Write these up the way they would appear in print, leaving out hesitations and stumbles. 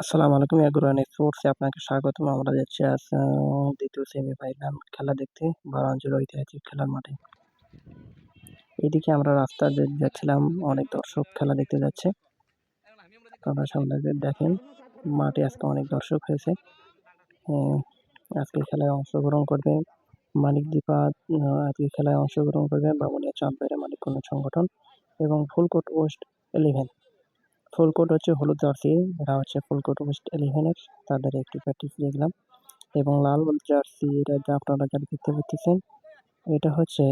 আসসালামু আলাইকুম এগ্রো স্পোর্টসে আপনাকে স্বাগতম। আমরা যাচ্ছি আজ দ্বিতীয় সেমিফাইনাল খেলা দেখতে বড়াঞ্চল ঐতিহাসিক খেলার মাঠে। এদিকে আমরা রাস্তা যাচ্ছিলাম, অনেক দর্শক খেলা দেখতে যাচ্ছে। আপনারা সামনে দেখেন, মাঠে আজকে অনেক দর্শক হয়েছে। আজকে খেলায় অংশগ্রহণ করবে মানিক দীপা, আজকে খেলায় অংশগ্রহণ করবে বামুনিয়া চাঁদপাড়া মানিককন্যা সংগঠন এবং ফুলকোট ওয়েস্ট 11। ফুলকোট হচ্ছে হলুদ জার্সি, এরা হচ্ছে ফুলকোট ওয়েস্ট 11-এর, তাদের একটি প্র্যাকটিস দেখলাম। এবং লাল জার্সি, এটা যা আপনারা যারা দেখতে পাচ্ছেন, এটা হচ্ছে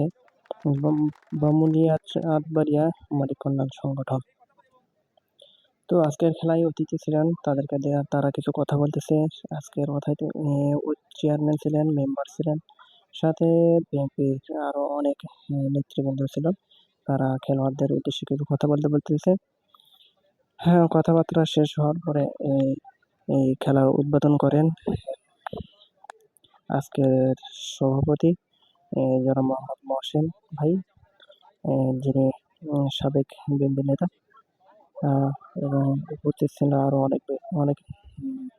বামুনিয়া চাঁদবাড়িয়া মানিককন্যা সংগঠন। তো আজকের খেলায় অতিথি ছিলেন, তাদেরকে তারা কিছু কথা বলতেছে। আজকের কথায় চেয়ারম্যান ছিলেন, মেম্বার ছিলেন, সাথে বিএনপির আরো অনেক নেতৃবৃন্দ ছিল। তারা খেলোয়াড়দের উদ্দেশ্যে কিছু কথা বলতেছে। হ্যাঁ, কথাবার্তা শেষ হওয়ার পরে এই খেলার উদ্বোধন করেন আজকের সভাপতি যারা মোহাম্মদ মহসিন ভাই, যিনি সাবেক বিএনপি নেতা, এবং উপস্থিত ছিল আরো অনেক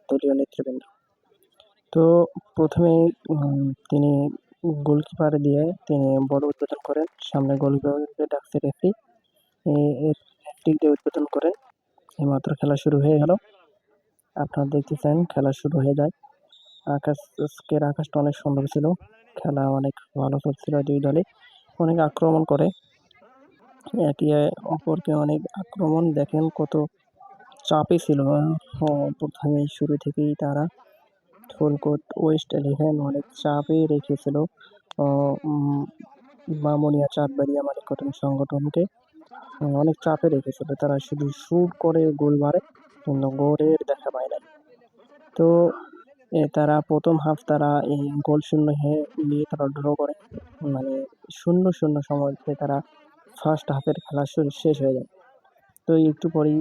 দলীয় নেতৃবৃন্দ। তো প্রথমেই তিনি গোলকিপার দিয়ে তিনি বল উদ্বোধন করেন। সামনে গোলকিপারকে ডাকছে রেফারি, হ্যাটট্রিক দিয়ে উদ্বোধন করেন। এইমাত্র খেলা শুরু হয়ে গেল, আপনারা দেখতেছেন খেলা শুরু হয়ে যায়। আজকের আকাশটা অনেক সুন্দর ছিল, খেলা অনেক ভালো চলছিল। দুই দলে অনেক আক্রমণ করে, একে অপরকে অনেক আক্রমণ, দেখেন কত চাপে ছিল। প্রথমে শুরু থেকেই তারা ফুলকোট ওয়েস্ট 11 অনেক চাপে রেখেছিল বামুনিয়া চাঁদবাড়িয়া মানিককন্যা সংগঠনকে, অনেক চাপে রেখেছিল। তারা শুধু শুট করে গোল মারে, কিন্তু গোলের দেখা পায় না। তো তারা প্রথম হাফ তারা এই গোল শূন্য নিয়ে তারা ড্র করে, মানে 0-0 সময়তে তারা ফার্স্ট হাফের খেলা শেষ হয়ে যায়। তো একটু পরেই